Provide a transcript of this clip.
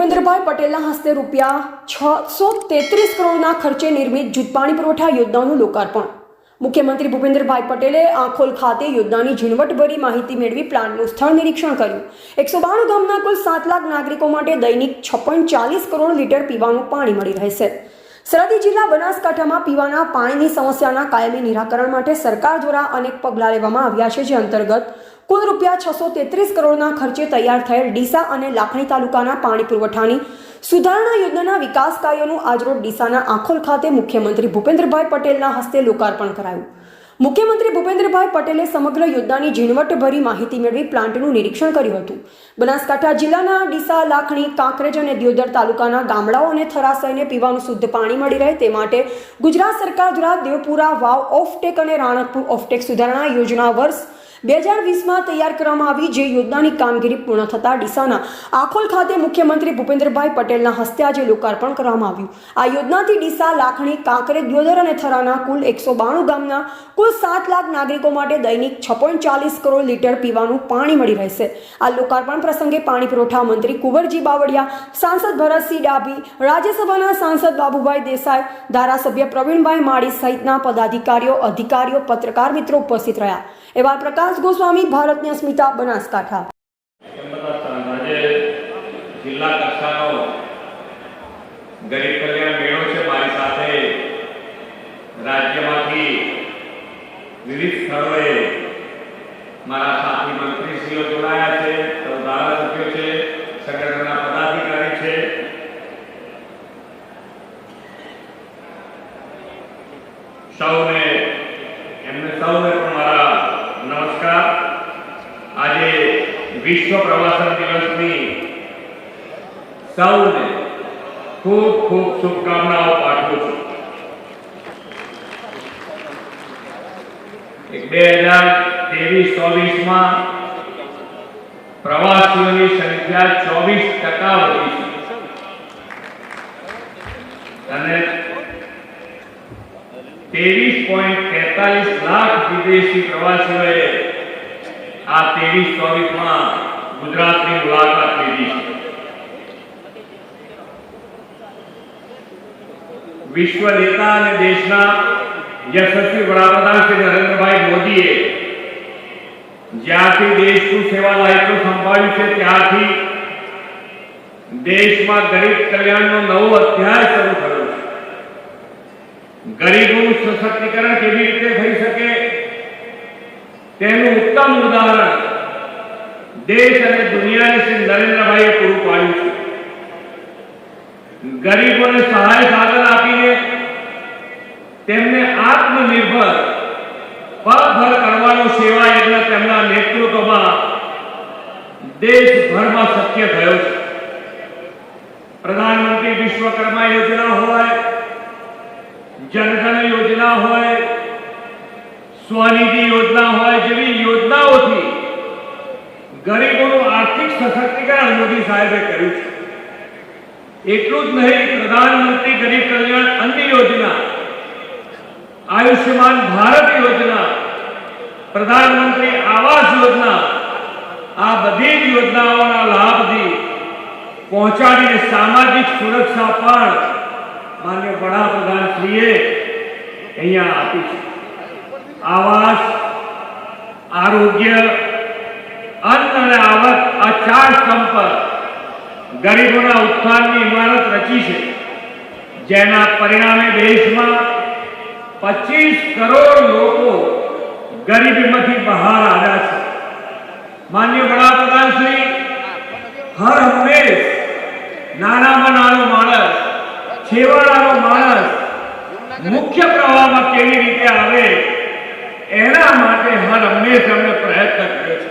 ભૂપેન્દ્રભાઈ પટેલના હસ્તે ₹633 કરોડના ખર્ચે નિર્મિત જૂથ પાણી પુરવઠા યોજનાનું લોકાર્પણ। મુખ્યમંત્રી ભૂપેન્દ્રભાઈ પટેલે આંખોલ ખાતે યોજનાની ઝીણવટભરી માહિતી મેળવી પ્લાન્ટનું સ્થળ નિરીક્ષણ કર્યું। 192 ગામના કુલ 7 લાખ નાગરિકો માટે દૈનિક 6.40 કરોડ લીટર પીવાનું પાણી મળી રહેશે। સરહદી જિલ્લા બનાસકાંઠામાં પીવાના પાણીની સમસ્યાના કાયમી નિરાકરણ માટે સરકાર દ્વારા અનેક પગલાં લેવામાં આવ્યા છે, જે અંતર્ગત કુલ ₹633 કરોડના ખર્ચે તૈયાર થયેલ ડીસા અને લાખણી તાલુકાના પાણી પુરવઠાની સુધારણા યોજનાના વિકાસ કાર્યોનું આજરોજ ડીસાના આંખોલ ખાતે મુખ્યમંત્રી ભૂપેન્દ્રભાઈ પટેલના હસ્તે લોકાર્પણ કરાયું। મુખ્યમંત્રી ભૂપેન્દ્રભાઈ પટેલે સમગ્ર યોજનાની ઝીણવટભરી માહિતી મેળવી પ્લાન્ટનું નિરીક્ષણ કર્યું હતું। બનાસકાંઠા જિલ્લાના ડીસા, લાખણી, કાંકરેજ અને દિયોદર તાલુકાના ગામડાઓ અને થરાસઈને પીવાનું શુદ્ધ પાણી મળી રહે તે માટે ગુજરાત સરકાર દ્વારા દેવપુરા વાવ ઓફટેક અને રાણકપુર ઓફટેક સુધારણા યોજના વર્ષ 2020માં તૈયાર કરવામાં આવી, જે યોજનાની કામગીરી પૂર્ણ થતાં ડીસાના આંખોલ ખાતે મુખ્યમંત્રી ભૂપેન્દ્રભાઈ પટેલના હસ્તે આજે લોકાર્પણ કરવામાં આવ્યું। આ યોજનાથી ડીસા, લાખણી, કાંકરેજ, દિયોદર અને થરાના કુલ 192 ગામના કુલ 7 લાખ નાગરિકો માટે દૈનિક 6.40 કરોડ લીટર પીવાનું પાણી મળી રહેશે। આ લોકાર્પણ પ્રસંગે પાણી પુરવઠા મંત્રી કુંવરજી બાવળિયા, સાંસદ ભરતસિંહ ડાભી, રાજ્યસભાના સાંસદ બાબુભાઈ દેસાઈ, ધારાસભ્ય પ્રવીણભાઈ માળી સહિતના પદાધિકારીઓ, અધિકારીઓ, પત્રકાર મિત્રો ઉપસ્થિત રહ્યા। એવા પ્રકાશ ગોસ્વામી, ભારતની અસ્મિતા, બનાસકાંઠા। જિલ્લા કક્ષાનો ગરીબ કલ્યાણ મેળો છે। મારી સાથે રાજ્યમાંથી વિવિધ સ્થળોએ મારા સાથી મંત્રીશ્રીઓ જોડાયા છે, ધારાસભ્યો છે, સંગઠનના પદાધિકારી છે। સૌને પણ મારા નમસ્કાર। આજે વિશ્વ પ્રવાસન દિવસની સૌને ખૂબ ખૂબ શુભકામનાઓ પાઠવું છું। 2023-24માં પ્રવાસીઓની સંખ્યા 24% વધી છે અને 23.43 લાખ વિદેશી પ્રવાસીઓએ આ 23-24માં ગુજરાતની મુલાકાત લીધી છે। વિશ્વ નેતા અને દેશના યશસ્વી વડાપ્રધાન શ્રી નરેન્દ્રભાઈ મોદીએ જ્યારથી દેશનું સેવા દાયિત્વ સંભાળ્યું છે ત્યારથી દેશમાં ગરીબ કલ્યાણનો નવો અધ્યાય શરૂ થયો છે। ગરીબોનું સશક્તિકરણ કેવી રીતે થઈ શકે તેનું ઉત્તમ ઉદાહરણ દેશ અને દુનિયાને શ્રી નરેન્દ્રભાઈએ પૂરું પાડ્યું છે। ગરીબોને સહાય સાધન આપીને તેમને આત્મનિર્ભર પગભર કરવાનો સેવા યજ્ઞ તેમના નેતૃત્વમાં દેશભરમાં શક્ય થયો છે। પ્રધાનમંત્રી વિશ્વકર્મા યોજના હોય, જનધન યોજના હોય, સ્વનિધિ યોજના હોય જેવી યોજનાઓથી ગરીબોનું આર્થિક સશક્તિકરણ મોદી સાહેબે કર્યું છે। એટલું જ નહીં, પ્રધાનમંત્રી ગરીબ કલ્યાણ અન્ન યોજના, આયુષ્યમાન ભારત યોજના, પ્રધાનમંત્રી આવાસ યોજના, આ બધી જ યોજનાઓના લાભથી પહોંચાડીને સામાજિક સુરક્ષા પણ માન્ય વડાપ્રધાન શ્રીએ અહીંયા આપી છે। આવાસ, આરોગ્ય, અન્ન અને આવક, આ 4 સ્તંભ પર ગરીબોના ઉત્થાનની ઇમારત રચી છે, જેના પરિણામે દેશમાં 25 કરોડ લોકો ગરીબીમાંથી બહાર આવ્યા છે। માન્ય વડાપ્રધાન શ્રી હર હંમેશ નાનામાં નાનો માણસ, છેવાડાનો માણસ મુખ્ય પ્રવાહમાં કેવી રીતે આવે એના માટે હર હંમેશ અમને પ્રયત્ન કર્યો છે।